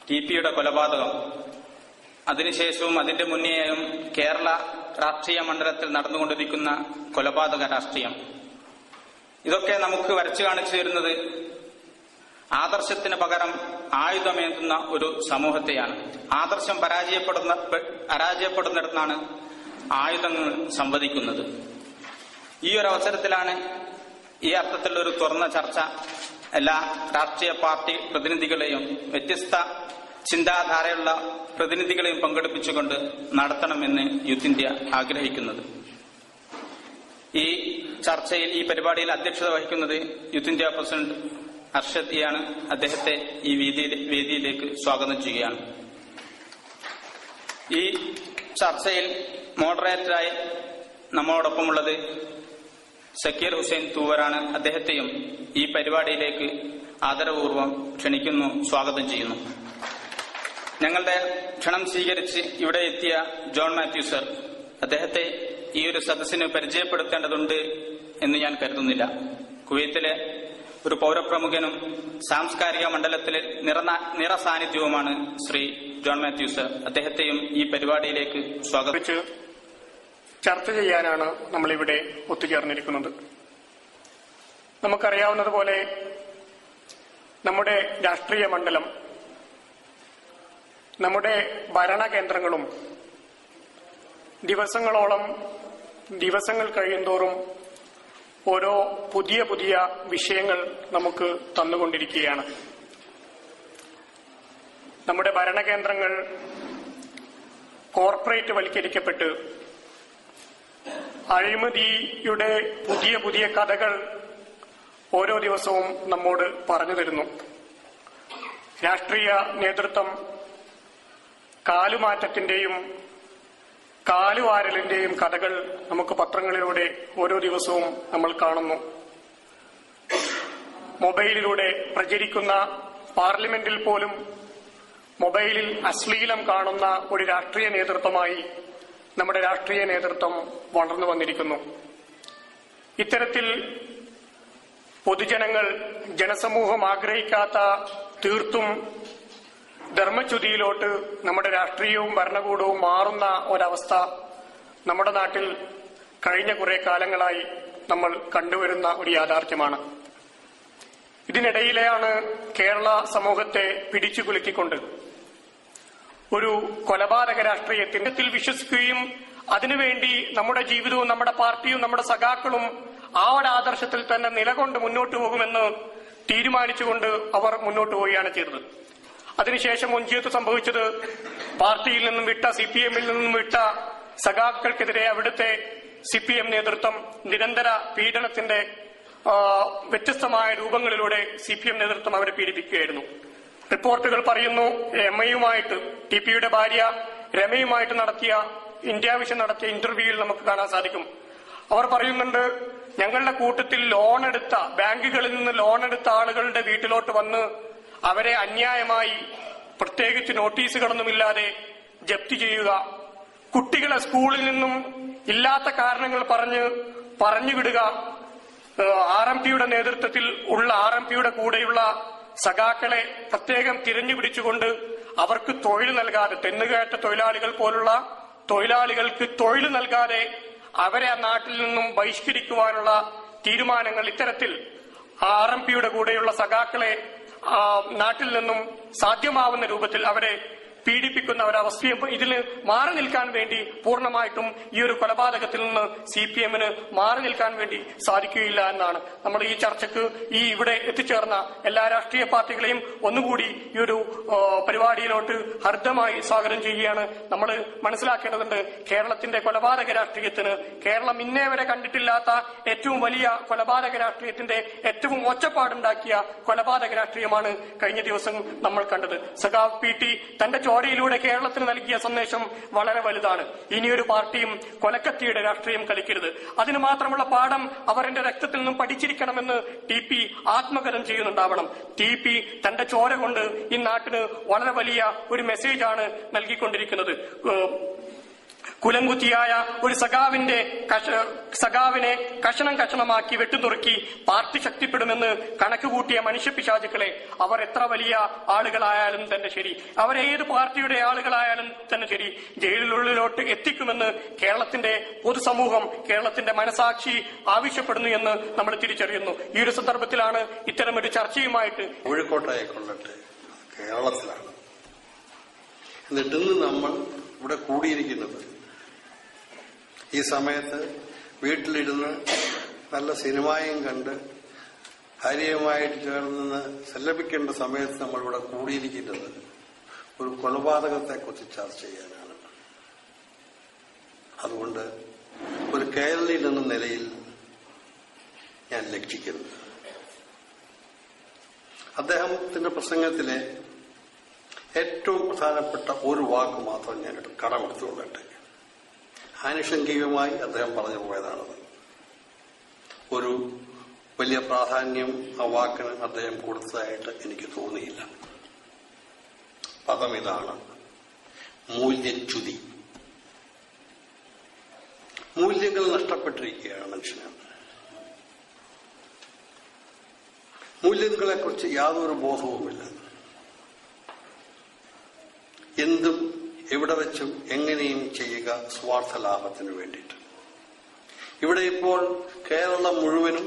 ടി.പിയുടെ കൊലപാതകം, അതിനുശേഷവും അതിന്റെ മുന്നേയും കേരള രാഷ്ട്രീയ മണ്ഡലത്തിൽ നടന്നുകൊണ്ടിരിക്കുന്ന കൊലപാതക രാഷ്ട്രീയം, ഇതൊക്കെ നമുക്ക് വരച്ചു കാണിച്ചു തരുന്നത് ആദർശത്തിന് പകരം ആയുധമേന്തുന്ന ഒരു സമൂഹത്തെയാണ്. ആദർശം പരാജയപ്പെടുന്നിടത്താണ് ആയുധങ്ങൾ സംവദിക്കുന്നത്. ഈ ഒരു അവസരത്തിലാണ് ഈ അർത്ഥത്തിലുള്ള ഒരു തുറന്ന ചർച്ച എല്ലാ രാഷ്ട്രീയ പാർട്ടി പ്രതിനിധികളെയും വ്യത്യസ്ത ചിന്താധാരയുള്ള പ്രതിനിധികളെയും പങ്കെടുപ്പിച്ചുകൊണ്ട് നടത്തണമെന്ന് യൂത്ത് ഇന്ത്യ ആഗ്രഹിക്കുന്നത്. ഈ ചർച്ചയിൽ, ഈ പരിപാടിയിൽ അധ്യക്ഷത വഹിക്കുന്നത് യൂത്ത് ഇന്ത്യ പ്രസിഡന്റ് അർഷദ് ആണ്. അദ്ദേഹത്തെ ഈ വേദിയിലേക്ക് സ്വാഗതം ചെയ്യുകയാണ്. ഈ ചർച്ചയിൽ മോഡറേറ്ററായി നമ്മോടൊപ്പമുള്ളത് സക്കീർ ഹുസൈൻ തൂവറാണ്. അദ്ദേഹത്തെയും ഈ പരിപാടിയിലേക്ക് ആദരപൂർവ്വം ക്ഷണിക്കുന്നു, സ്വാഗതം ചെയ്യുന്നു. ഞങ്ങളുടെ ക്ഷണം സ്വീകരിച്ച് ഇവിടെ എത്തിയ ജോൺ മാത്യു സർ, അദ്ദേഹത്തെ ഈ ഒരു സദസ്സിന് പരിചയപ്പെടുത്തേണ്ടതുണ്ട് എന്ന് ഞാൻ കരുതുന്നില്ല. കുവൈത്തിലെ ഒരു പൗരപ്രമുഖനും സാംസ്കാരിക മണ്ഡലത്തിലെ നിറസാന്നിധ്യവുമാണ് ശ്രീ ജോൺ മാത്യു സർ. അദ്ദേഹത്തെയും ഈ പരിപാടിയിലേക്ക് സ്വാഗതം. ചർച്ച ചെയ്യാനാണ് നമ്മളിവിടെ ഒത്തുചേർന്നിരിക്കുന്നത്. നമുക്കറിയാവുന്നതുപോലെ നമ്മുടെ രാഷ്ട്രീയ മണ്ഡലം, നമ്മുടെ ഭരണകേന്ദ്രങ്ങളും ദിവസങ്ങൾ കഴിയുന്തോറും ഓരോ പുതിയ പുതിയ വിഷയങ്ങൾ നമുക്ക് തന്നുകൊണ്ടിരിക്കുകയാണ്. നമ്മുടെ ഭരണകേന്ദ്രങ്ങൾ കോർപ്പറേറ്റ് വൽക്കരിക്കപ്പെട്ട് അഴിമതിയുടെ പുതിയ പുതിയ കഥകൾ ഓരോ ദിവസവും നമ്മോട് പറഞ്ഞു തരുന്നു. രാഷ്ട്രീയ നേതൃത്വം കാലുമാറ്റത്തിന്റെയും കാലുവാരലിന്റെയും കഥകൾ നമുക്ക് പത്രങ്ങളിലൂടെ ഓരോ ദിവസവും നമ്മൾ കാണുന്നു. മൊബൈലിലൂടെ പ്രചരിക്കുന്ന, പാർലമെന്റിൽ പോലും മൊബൈലിൽ അശ്ലീലം കാണുന്ന ഒരു രാഷ്ട്രീയ നേതൃത്വമായി നമ്മുടെ രാഷ്ട്രീയ നേതൃത്വം വളർന്നു വന്നിരിക്കുന്നു. ഇത്തരത്തിൽ പൊതുജനങ്ങൾ, ജനസമൂഹം ആഗ്രഹിക്കാത്ത തീർത്തും ധർമ്മച്യുതിയിലോട്ട് നമ്മുടെ രാഷ്ട്രീയവും ഭരണകൂടവും മാറുന്ന ഒരവസ്ഥ നമ്മുടെ നാട്ടിൽ കഴിഞ്ഞ കുറെ കാലങ്ങളായി നമ്മൾ കണ്ടുവരുന്ന ഒരു യാഥാർത്ഥ്യമാണ്. ഇതിനിടയിലെയാണ് കേരള സമൂഹത്തെ പിടിച്ചുകുലുക്കിക്കൊണ്ട് ഒരു കൊലപാതക രാഷ്ട്രീയത്തിൽ വിശ്വസിക്കുകയും അതിനുവേണ്ടി നമ്മുടെ ജീവിതവും നമ്മുടെ പാർട്ടിയും നമ്മുടെ സഖാക്കളും ആ ഒരു ആദർശത്തിൽ തന്നെ നിലകൊണ്ട് മുന്നോട്ട് പോകുമെന്ന് തീരുമാനിച്ചുകൊണ്ട് അവർ മുന്നോട്ട് പോവുകയാണ് ചെയ്തത്. അതിനുശേഷം മുൻജിയത്ത് സംഭവിച്ചത് പാർട്ടിയിൽ നിന്നും വിട്ട, സിപിഎമ്മിൽ നിന്നും വിട്ട സഖാക്കൾക്കെതിരെ അവിടുത്തെ സിപിഎം നേതൃത്വം നിരന്തര പീഡനത്തിന്റെ വ്യത്യസ്തമായ രൂപങ്ങളിലൂടെ സിപിഎം നേതൃത്വം അവരെ പീഡിപ്പിക്കുകയായിരുന്നു. റിപ്പോർട്ടുകൾ പറയുന്നു, രമയുമായിട്ട്, ടി.പിയുടെ ഭാര്യ രമയുമായിട്ട് ഇന്ത്യ വിഷൻ നടത്തിയ ഇന്റർവ്യൂവിൽ നമുക്ക് കാണാൻ സാധിക്കും. അവർ പറയുന്നുണ്ട്, ഞങ്ങളുടെ കൂട്ടത്തിൽ ബാങ്കുകളിൽ നിന്ന് ലോൺ എടുത്ത ആളുകളുടെ വീട്ടിലോട്ട് വന്ന് അവരെ അന്യായമായി, പ്രത്യേകിച്ച് നോട്ടീസുകളൊന്നുമില്ലാതെ ജപ്തി ചെയ്യുക, കുട്ടികളെ സ്കൂളിൽ നിന്നും ഇല്ലാത്ത കാരണങ്ങൾ പറഞ്ഞുവിടുക, ആർഎംപിയുടെ നേതൃത്വത്തിൽ ഉള്ള ആർഎംപിയുടെ കൂടെയുള്ള സഖാക്കളെ പ്രത്യേകം തിരഞ്ഞുപിടിച്ചുകൊണ്ട് അവർക്ക് തൊഴിൽ നൽകാതെ, തെന്നുകയറ്റ തൊഴിലാളികൾ പോലുള്ള തൊഴിലാളികൾക്ക് തൊഴിൽ നൽകാതെ അവരെ ആ നാട്ടിൽ നിന്നും ബഹിഷ്കരിക്കുവാനുള്ള തീരുമാനങ്ങൾ, ഇത്തരത്തിൽ ആർഎംപിയുടെ കൂടെയുള്ള സഖാക്കളെ നാട്ടിൽ നിന്നും സാധ്യമാവുന്ന രൂപത്തിൽ അവരെ പീഡിപ്പിക്കുന്ന ഒരവസ്ഥയും ഇതിൽ മാറി നിൽക്കാൻ വേണ്ടി പൂർണ്ണമായിട്ടും ഈ ഒരു കൊലപാതകത്തിൽ നിന്ന് സിപിഎമ്മിന് മാറി നിൽക്കാൻ വേണ്ടി സാധിക്കുകയില്ല എന്നാണ്. നമ്മൾ ഈ ചർച്ചയ്ക്ക് ഇവിടെ എത്തിച്ചേർന്ന എല്ലാ രാഷ്ട്രീയ പാർട്ടികളെയും ഒന്നുകൂടി ഈ ഒരു പരിപാടിയിലോട്ട് ഹർദ്ദമായി സ്വാഗതം ചെയ്യുകയാണ്. നമ്മൾ മനസ്സിലാക്കേണ്ടതുണ്ട്, കേരളത്തിന്റെ കൊലപാതക രാഷ്ട്രീയത്തിന്, കേരളം ഇന്നേ വരെ കണ്ടിട്ടില്ലാത്ത ഏറ്റവും വലിയ കൊലപാതക രാഷ്ട്രീയത്തിന്റെ ഏറ്റവും ഒച്ചപ്പാടുണ്ടാക്കിയ കൊലപാതക രാഷ്ട്രീയമാണ് കഴിഞ്ഞ ദിവസം നമ്മൾ കണ്ടത്. സഖാവ് പി.ടി. തന്റെ ചോരയിലൂടെ കേരളത്തിന് നൽകിയ സന്ദേശം വളരെ വലുതാണ്. ഇനിയൊരു പാർട്ടിയും കൊലക്കത്തിയുടെ രാഷ്ട്രീയം കളിക്കരുത്. അതിന് മാത്രമുള്ള പാഠം അവർ എന്റെ രക്തത്തിൽ നിന്നും പഠിച്ചിരിക്കണമെന്ന് ടി.പി. ആത്മകഥം ചെയ്യുന്നുണ്ടാവണം. ടി.പി. തന്റെ ചോര കൊണ്ട് ഈ നാട്ടിന് വളരെ വലിയ ഒരു മെസ്സേജാണ് നൽകിക്കൊണ്ടിരിക്കുന്നത്. കുലംകുത്തിയായ ഒരു സഖാവിനെ കഷണം കഷണമാക്കി വെട്ടുനുറുക്കി പാർട്ടി ശക്തിപ്പെടുമെന്ന് കണക്കുകൂട്ടിയ മനുഷ്യപിശാചുക്കളെ, അവർ എത്ര വലിയ ആളുകളായാലും തന്നെ ശരി, അവരേത് പാർട്ടിയുടെ ആളുകളായാലും തന്നെ ശരി, ജയിലിനുള്ളിലോട്ട് എത്തിക്കുമെന്ന് കേരളത്തിന്റെ പൊതുസമൂഹം, കേരളത്തിന്റെ മനസാക്ഷി ആവശ്യപ്പെടുന്നു എന്ന് നമ്മൾ തിരിച്ചറിയുന്നു. ഈ ഒരു സന്ദർഭത്തിലാണ് ഇത്തരമൊരു ചർച്ചയുമായിട്ട് കോഴിക്കോട്ടായിക്കൊള്ളട്ടെ, കേരളത്തിലാണ്. എന്നിട്ട് ഇന്ന് നമ്മൾ ഇവിടെ കൂടിയിരിക്കുന്നത് ഈ സമയത്ത് വീട്ടിലിരുന്ന് നല്ല സിനിമയും കണ്ട് ഭാര്യയുമായിട്ട് ചേർന്ന് സല്ലപിക്കേണ്ട സമയത്ത് നമ്മളിവിടെ കൂടിയിരിക്കുന്നത് ഒരു കൊലപാതകത്തെക്കുറിച്ച് ചർച്ച ചെയ്യാനാണ്. അതുകൊണ്ട് ഒരു കേരളീയൻ എന്ന നിലയിൽ ഞാൻ ലക്ഷിക്കുന്നു. അദ്ദേഹത്തിന്റെ പ്രസംഗത്തിലെ ഏറ്റവും പ്രധാനപ്പെട്ട ഒരു വാക്ക് മാത്രം ഞാൻ കടമെടുത്തുകൊള്ളട്ടെ. ആനുഷംഗികമായി അദ്ദേഹം പറഞ്ഞു പോയതാണത്. ഒരു വലിയ പ്രാധാന്യം ആ വാക്കിന് അദ്ദേഹം കൊടുത്തതായിട്ട് എനിക്ക് തോന്നിയില്ല. പദം ഇതാണ്: മൂല്യച്യുതി. മൂല്യങ്ങൾ നഷ്ടപ്പെട്ടിരിക്കുകയാണ് മനുഷ്യന്. മൂല്യങ്ങളെക്കുറിച്ച് യാതൊരു ബോധവുമില്ല. എന്തും എവിടെ വെച്ചും എങ്ങനെയും ചെയ്യുക സ്വാർത്ഥ ലാഭത്തിന് വേണ്ടിയിട്ട്. ഇവിടെ ഇപ്പോൾ കേരളം മുഴുവനും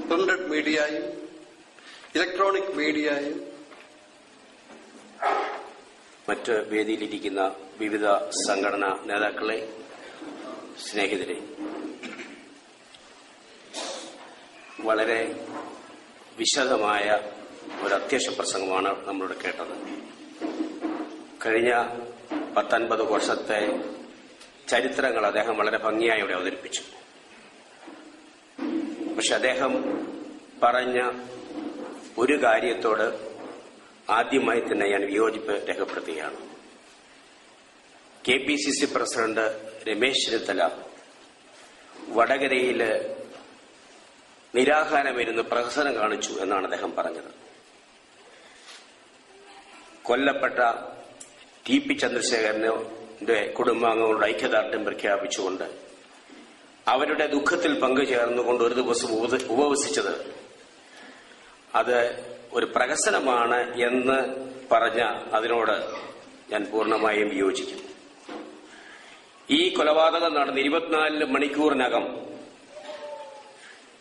പ്രിന്റഡ് മീഡിയയും ഇലക്ട്രോണിക് മീഡിയയും മറ്റ് വേദിയിലിരിക്കുന്ന വിവിധ സംഘടനാ നേതാക്കളെ, സ്നേഹിതരെ, വളരെ വിശദമായ ഒരു അധ്യക്ഷ പ്രസംഗമാണ് നമ്മളിവിടെ കേട്ടത്. കഴിഞ്ഞ 10-50 വർഷത്തെ ചരിത്രങ്ങൾ അദ്ദേഹം വളരെ ഭംഗിയായി ഇവിടെ അവതരിപ്പിച്ചു. പക്ഷെ അദ്ദേഹം പറഞ്ഞ ഒരു കാര്യത്തോട് ആദ്യമായി തന്നെ ഞാൻ വിയോജിപ്പ് രേഖപ്പെടുത്തുകയാണ്. KPCC പ്രസിഡന്റ് രമേശ് ചെന്നിത്തല വടകരയില് നിരാഹാരമിരുന്ന് പ്രഹസനം കാണിച്ചു എന്നാണ് അദ്ദേഹം പറഞ്ഞത്. കൊല്ലപ്പെട്ട TP ചന്ദ്രശേഖരന്റെ കുടുംബാംഗങ്ങളുടെ ഐക്യദാർഢ്യം പ്രഖ്യാപിച്ചുകൊണ്ട് അവരുടെ ദുഃഖത്തിൽ പങ്കുചേർന്നുകൊണ്ട് ഒരു ദിവസം ഉപവസിച്ചത് അത് ഒരു പ്രഹസനമാണ് എന്ന് പറഞ്ഞ അതിനോട് ഞാൻ പൂർണ്ണമായും വിയോജിക്കുന്നു. ഈ കൊലപാതകം നടന്ന് 24 മണിക്കൂറിനകം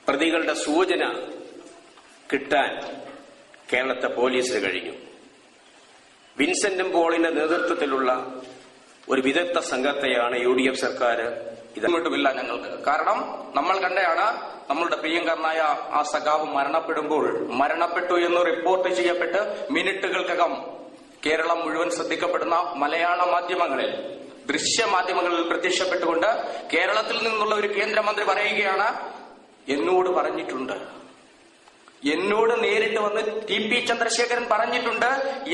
പ്രതികളുടെ സൂചന കിട്ടാൻ കേരളത്തെ പോലീസിന് കഴിഞ്ഞു. വിൻസെന്റും പോളിന്റെ നേതൃത്വത്തിലുള്ള ഒരു വിദഗ്ധ സംഘത്തെയാണ് UDF സർക്കാർ ഇതുമില്ല ഞങ്ങൾക്ക്. കാരണം നമ്മൾ കണ്ടയാണ് നമ്മളുടെ പ്രിയങ്കരനായ ആ സഖാവ് മരണപ്പെട്ടു എന്ന് റിപ്പോർട്ട് ചെയ്യപ്പെട്ട് മിനിറ്റുകൾക്കകം കേരളം മുഴുവൻ ശ്രദ്ധിക്കപ്പെടുന്ന മലയാള മാധ്യമങ്ങളിൽ, ദൃശ്യമാധ്യമങ്ങളിൽ പ്രത്യക്ഷപ്പെട്ടുകൊണ്ട് കേരളത്തിൽ നിന്നുള്ള ഒരു കേന്ദ്രമന്ത്രി പറയുകയാണ്, എന്നോട് നേരിട്ട് വന്ന് TP ചന്ദ്രശേഖരൻ പറഞ്ഞിട്ടുണ്ട്,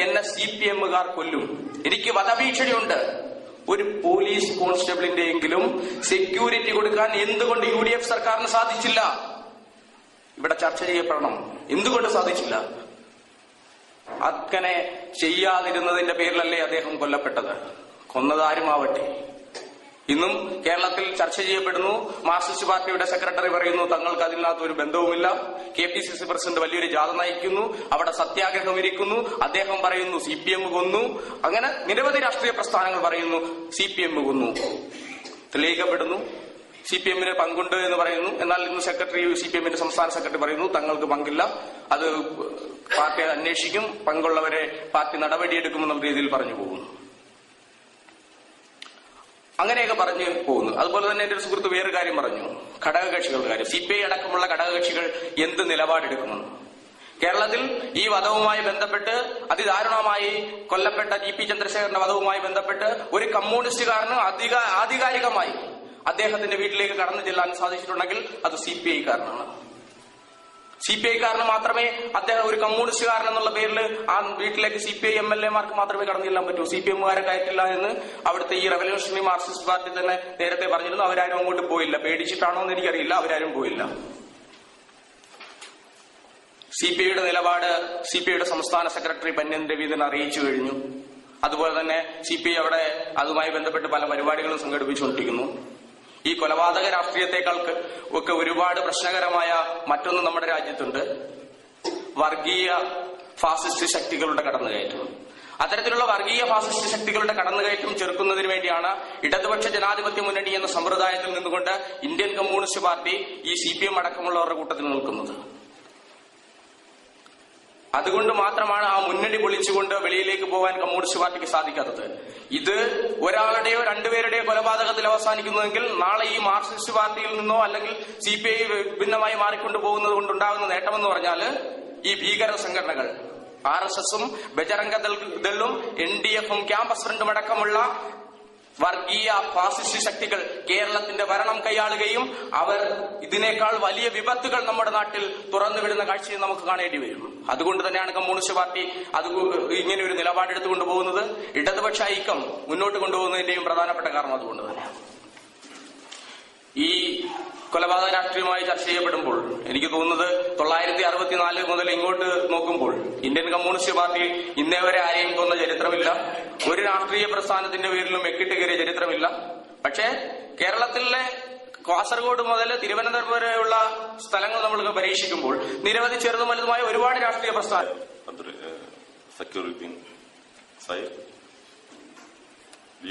എന്നെ CPM-കാർ കൊല്ലും, എനിക്ക് വധഭീഷണിയുണ്ട്. ഒരു പോലീസ് കോൺസ്റ്റബിളിന്റെയെങ്കിലും സെക്യൂരിറ്റി കൊടുക്കാൻ എന്തുകൊണ്ട് UDF സർക്കാരിന് സാധിച്ചില്ല? ഇവിടെ ചർച്ച ചെയ്യപ്പെടണം. എന്തുകൊണ്ട് സാധിച്ചില്ല? അങ്ങനെ ചെയ്യാതിരുന്നതിന്റെ പേരിലല്ലേ അദ്ദേഹം കൊല്ലപ്പെട്ടത്? കൊന്നതാരുമാവട്ടെ, ഇന്നും കേരളത്തിൽ ചർച്ച ചെയ്യപ്പെടുന്നു. മാർക്സിസ്റ്റ് പാർട്ടിയുടെ സെക്രട്ടറി പറയുന്നു തങ്ങൾക്ക് അതിനകത്ത് ഒരു ബന്ധവുമില്ല. KPCC പ്രസിഡന്റ് വലിയൊരു ജാഥ നയിക്കുന്നു, അവിടെ സത്യാഗ്രഹം ഇരിക്കുന്നു. അദ്ദേഹം പറയുന്നു CPM കൊന്നു. അങ്ങനെ നിരവധി രാഷ്ട്രീയ പ്രസ്ഥാനങ്ങൾ പറയുന്നു CPM കൊന്നു. തെളിയിക്കപ്പെടുന്നു CPM-ന് പങ്കുണ്ട് എന്ന് പറയുന്നു. എന്നാൽ ഇന്ന് CPM-ന്റെ സംസ്ഥാന സെക്രട്ടറി പറയുന്നു തങ്ങൾക്ക് പങ്കില്ല, അത് പാർട്ടി അന്വേഷിക്കും, പങ്കുള്ളവരെ പാർട്ടി നടപടിയെടുക്കുമെന്നുള്ള രീതിയിൽ പറഞ്ഞു പോകുന്നു. അങ്ങനെയൊക്കെ പറഞ്ഞു പോകുന്നു. അതുപോലെ തന്നെ എന്റെ ഒരു സുഹൃത്ത് വേറൊരു കാര്യം പറഞ്ഞു, ഘടകകക്ഷികളുടെ കാര്യം. CPI അടക്കമുള്ള ഘടകകക്ഷികൾ എന്ത് നിലപാടെടുക്കുമെന്ന്. കേരളത്തിൽ ഈ വധവുമായി ബന്ധപ്പെട്ട് അതിദാരുണമായി കൊല്ലപ്പെട്ട TP ചന്ദ്രശേഖരന്റെ വധവുമായി ബന്ധപ്പെട്ട് ഒരു കമ്മ്യൂണിസ്റ്റുകാരന് ആധികാരികമായി അദ്ദേഹത്തിന്റെ വീട്ടിലേക്ക് കടന്നു ചെല്ലാൻ സാധിച്ചിട്ടുണ്ടെങ്കിൽ അത് CPI-കാരനാണ്. CPI-കാരന് മാത്രമേ അദ്ദേഹം ഒരു കമ്മ്യൂണിസ്റ്റുകാരൻ എന്നുള്ള പേരിൽ ആ വീട്ടിലേക്ക് CPI MLA-മാർക്ക് മാത്രമേ കടന്നു ചെല്ലാൻ പറ്റൂ. CPM-കാരെ കയറ്റില്ല എന്ന് അവിടുത്തെ ഈ റവല്യൂഷണറി മാർക്സിസ്റ്റ് പാർട്ടി തന്നെ നേരത്തെ പറഞ്ഞിരുന്നു. അവരാരും അങ്ങോട്ട് പോയില്ല. പേടിച്ചിട്ടാണോ എന്ന് എനിക്കറിയില്ല, അവരാരും പോയില്ല. CPI-യുടെ നിലപാട് CPI-യുടെ സംസ്ഥാന സെക്രട്ടറി പന്ന്യൻ രവീന്ദ്രൻ അറിയിച്ചു കഴിഞ്ഞു. അതുപോലെ തന്നെ CPI അവിടെ അതുമായി ബന്ധപ്പെട്ട് പല പരിപാടികളും സംഘടിപ്പിച്ചുകൊണ്ടിരിക്കുന്നു. ഈ കൊലപാതക രാഷ്ട്രീയത്തെക്കാൾ ഒക്കെ ഒരുപാട് പ്രശ്നകരമായ മറ്റൊന്ന് നമ്മുടെ രാജ്യത്തുണ്ട്, വർഗീയ ഫാസിസ്റ്റ് ശക്തികളുടെ കടന്നുകയറ്റം. അത്തരത്തിലുള്ള വർഗീയ ഫാസിസ്റ്റ് ശക്തികളുടെ കടന്നുകയറ്റം ചെറുക്കുന്നതിന് വേണ്ടിയാണ് ഇടതുപക്ഷ ജനാധിപത്യ മുന്നണി എന്ന സമ്പ്രദായത്തിൽ നിന്നുകൊണ്ട് ഇന്ത്യൻ കമ്മ്യൂണിസ്റ്റ് പാർട്ടി ഈ CPM അടക്കമുള്ളവരുടെ കൂട്ടത്തിൽ നിൽക്കുന്നത്. അതുകൊണ്ട് മാത്രമാണ് ആ മുന്നണി പൊളിച്ചുകൊണ്ട് വെളിയിലേക്ക് പോകാൻ കമ്മ്യൂണിസ്റ്റ് പാർട്ടിക്ക് സാധിക്കാത്തത്. ഇത് ഒരാളുടെയോ രണ്ടുപേരുടെയോ കൊലപാതകത്തിൽ അവസാനിക്കുന്നുവെങ്കിൽ നാളെ ഈ മാർക്സിസ്റ്റ് പാർട്ടിയിൽ നിന്നോ അല്ലെങ്കിൽ CPI ഭിന്നമായി മാറിക്കൊണ്ടു പോകുന്നത് കൊണ്ടുണ്ടാകുന്ന നേട്ടമെന്ന് പറഞ്ഞാൽ ഈ ഭീകര സംഘടനകൾ RSSഉം ബജറംഗ ദളും NDFഉം ക്യാമ്പസ് ഫ്രണ്ടും അടക്കമുള്ള വർഗീയ ഫാസിസ്റ്റ് ശക്തികൾ കേരളത്തിന്റെ ഭരണം കൈയാളുകയും അവർ ഇതിനേക്കാൾ വലിയ വിപത്തുകൾ നമ്മുടെ നാട്ടിൽ തുറന്നുവിടുന്ന കാഴ്ചയെ നമുക്ക് കാണേണ്ടി വരും. അതുകൊണ്ട് തന്നെയാണ് കമ്മ്യൂണിസ്റ്റ് പാർട്ടി ഇങ്ങനെ ഒരു നിലപാടെടുത്തുകൊണ്ട് പോകുന്നത്. ഇടതുപക്ഷ ഐക്യം മുന്നോട്ട് കൊണ്ടുപോകുന്നതിന്റെയും പ്രധാനപ്പെട്ട കാരണം അതുകൊണ്ട് തന്നെയാണ്. ഈ കൊലപാതക രാഷ്ട്രീയമായി ചർച്ച ചെയ്യപ്പെടുമ്പോൾ എനിക്ക് തോന്നുന്നത് 1964 മുതൽ ഇങ്ങോട്ട് നോക്കുമ്പോൾ ഇന്ത്യൻ കമ്മ്യൂണിസ്റ്റ് പാർട്ടി ഇന്നേ വരെ ആരെയും കൊന്ന ചരിത്രമില്ല, ഒരു രാഷ്ട്രീയ പ്രസ്ഥാനത്തിന്റെ പേരിലും വെക്കിട്ട് കയറിയ ചരിത്രമില്ല. പക്ഷേ കേരളത്തിലെ കാസർഗോഡ് മുതൽ തിരുവനന്തപുരം വരെയുള്ള സ്ഥലങ്ങൾ നമ്മൾ പരീക്ഷിക്കുമ്പോൾ നിരവധി ചെറുതും വലുതുമായ ഒരുപാട് രാഷ്ട്രീയ പ്രസ്ഥാനം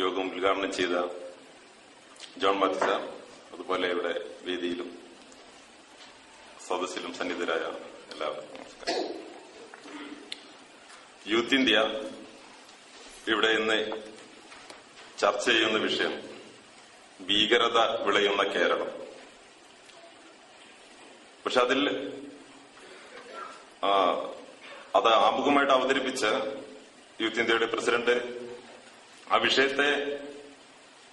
യോഗം ഉദ്ഘാടനം ചെയ്ത ജോൺ മാത്യു സാർ, അതുപോലെ ഇവിടെ വേദിയിലും സദസ്സിലും സന്നിധരായ എല്ലാവർക്കും നമസ്കാരം. യൂത്ത് ഇന്ത്യ ഇവിടെ ഇന്ന് ചർച്ച ചെയ്യുന്ന വിഷയം ഭീകരത വിളയുന്ന കേരളം. പക്ഷെ അതിൽ അത് ആമുഖമായിട്ട് അവതരിപ്പിച്ച യൂത്ത് ഇന്ത്യയുടെ പ്രസിഡന്റ് ആ വിഷയത്തെ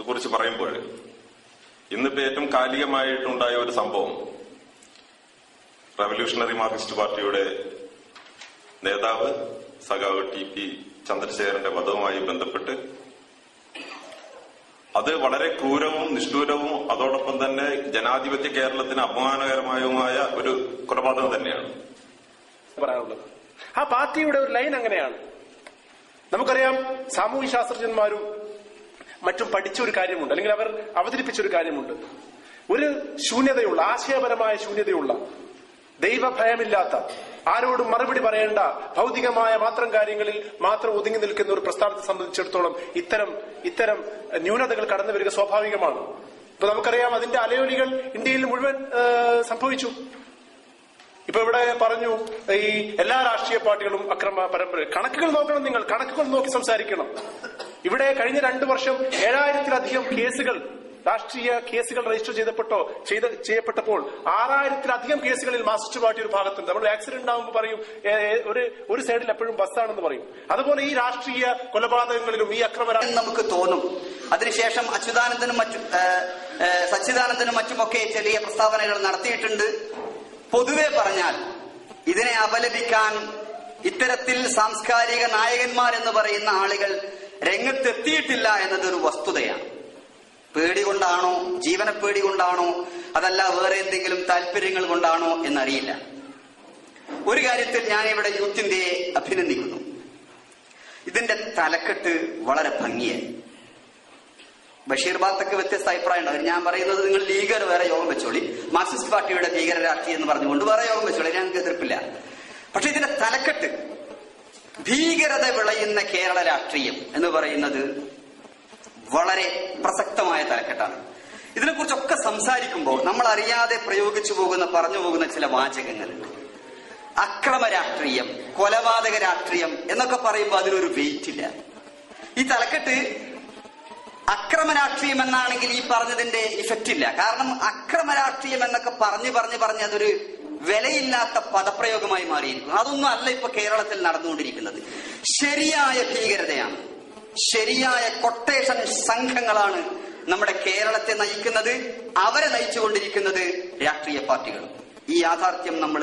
കുറിച്ച് പറയുമ്പോൾ ഇന്നിപ്പോ ഏറ്റവും കാലികമായിട്ടുണ്ടായ ഒരു സംഭവം റവല്യൂഷണറി മാർക്സിസ്റ്റ് പാർട്ടിയുടെ നേതാവ് സഖാവ് TP ചന്ദ്രശേഖരന്റെ വധവുമായി ബന്ധപ്പെട്ട് അത് വളരെ ക്രൂരവും നിഷ്ഠൂരവും അതോടൊപ്പം തന്നെ ജനാധിപത്യ കേരളത്തിന് അപമാനകരമായതുമായ ഒരു കൊലപാതകം തന്നെയാണ് പറയാനുള്ളത്. ആ പാർട്ടിയുടെ ഒരു ലൈൻ അങ്ങനെയാണ്. നമുക്കറിയാം, സാമൂഹ്യ ശാസ്ത്രജ്ഞന്മാരും മറ്റും പഠിച്ച ഒരു കാര്യമുണ്ട്, അല്ലെങ്കിൽ അവർ അവതരിപ്പിച്ച ഒരു കാര്യമുണ്ട്. ഒരു ശൂന്യതയുള്ള, ആശയപരമായ ശൂന്യതയുള്ള, ദൈവഭയമില്ലാത്ത, ആരോടും മറുപടി പറയേണ്ട, ഭൗതികമായ മാത്രം കാര്യങ്ങളിൽ മാത്രം ഒതുങ്ങി നിൽക്കുന്ന ഒരു പ്രസ്ഥാനത്തെ സംബന്ധിച്ചിടത്തോളം ഇത്തരം ന്യൂനതകൾ കടന്നു വരിക സ്വാഭാവികമാണ്. ഇപ്പൊ നമുക്കറിയാം, അതിന്റെ അലയൊലികൾ ഇന്ത്യയിൽ മുഴുവൻ സംഭവിച്ചു. ഇപ്പൊ ഇവിടെ പറഞ്ഞു, ഈ എല്ലാ രാഷ്ട്രീയ പാർട്ടികളും അക്രമ പരമ്പര. കണക്കുകൾ നോക്കണം, നിങ്ങൾ കണക്കുകൾ നോക്കി സംസാരിക്കണം. ഇവിടെ കഴിഞ്ഞ 2 വർഷം 7000-ലധികം കേസുകൾ, രാഷ്ട്രീയ കേസുകൾ രജിസ്റ്റർ ചെയ്യപ്പെട്ടപ്പോൾ 6000-ലധികം കേസുകളിൽ മാർക്സിസ്റ്റ് പാർട്ടി ഒരു ഭാഗത്തുണ്ട്. നമ്മൾ ആക്സിഡന്റ് ഉണ്ടാകുമ്പോൾ പറയും ഒരു സൈഡിൽ എപ്പോഴും ബസ്സാണെന്ന് പറയും. അതുപോലെ ഈ രാഷ്ട്രീയ കൊലപാതകങ്ങളിലും ഈ അക്രമ നമുക്ക് തോന്നും. അതിനുശേഷം സച്ചിദാനന്ദനും മറ്റുമൊക്കെ ചെറിയ പ്രസ്താവനകൾ നടത്തിയിട്ടുണ്ട്. പൊതുവെ പറഞ്ഞാൽ ഇതിനെ അപലപിക്കാൻ ഇത്തരത്തിൽ സാംസ്കാരിക നായകന്മാരെന്ന് പറയുന്ന ആളുകൾ രംഗത്തെത്തിയിട്ടില്ല എന്നതൊരു വസ്തുതയാണ്. പേടി കൊണ്ടാണോ, ജീവനപ്പേടി കൊണ്ടാണോ, അതല്ല വേറെ എന്തെങ്കിലും താല്പര്യങ്ങൾ കൊണ്ടാണോ എന്നറിയില്ല. ഒരു കാര്യത്തിൽ ഞാനിവിടെ യൂത്ത് ഇന്ത്യയെ അഭിനന്ദിക്കുന്നു. ഇതിന്റെ തലക്കെട്ട് വളരെ ഭംഗിയായി. ബഷീർ ബാത്തൊക്കെ വ്യത്യസ്ത അഭിപ്രായം ഉണ്ടാവും. ഞാൻ പറയുന്നത്, നിങ്ങൾ ലീഗർ വേറെ യോഗം വെച്ചോളി, മാർക്സിസ്റ്റ് പാർട്ടിയുടെ ഭീകര രാഷ്ട്രീയം എന്ന് പറഞ്ഞുകൊണ്ട് വേറെ യോഗം വെച്ചോളി, ഞങ്ങൾക്ക് എതിർപ്പില്ല. പക്ഷെ ഇതിന്റെ തലക്കെട്ട് ഭീകരത വിളയുന്ന കേരള രാഷ്ട്രീയം എന്ന് പറയുന്നത് വളരെ പ്രസക്തമായ തലക്കെട്ടാണ്. ഇതിനെക്കുറിച്ചൊക്കെ സംസാരിക്കുമ്പോൾ നമ്മൾ അറിയാതെ പറഞ്ഞു പോകുന്ന ചില വാചകങ്ങളുണ്ട്. അക്രമ രാഷ്ട്രീയം, കൊലപാതക രാഷ്ട്രീയം എന്നൊക്കെ പറയുമ്പോൾ അതിനൊരു വെയിറ്റ് ഇല്ല. ഈ തലക്കെട്ട് അക്രമ രാഷ്ട്രീയം എന്നാണെങ്കിൽ ഈ പറഞ്ഞതിന്റെ ഇഫക്റ്റ് ഇല്ല. കാരണം അക്രമ രാഷ്ട്രീയം എന്നൊക്കെ പറഞ്ഞ് അതൊരു വിലയില്ലാത്ത പദപ്രയോഗമായി മാറിയിരിക്കുന്നു. അതൊന്നും അല്ല ഇപ്പൊ കേരളത്തിൽ നടന്നുകൊണ്ടിരിക്കുന്നത്. ശരിയായ ഭീകരതയാണ്, ശരിയായ കൊട്ടേഷൻ സംഘങ്ങളാണ് നമ്മുടെ കേരളത്തെ നയിക്കുന്നത്. അവരെ നയിച്ചുകൊണ്ടിരിക്കുന്നത് രാഷ്ട്രീയ പാർട്ടികൾ. ഈ യാഥാർത്ഥ്യം നമ്മൾ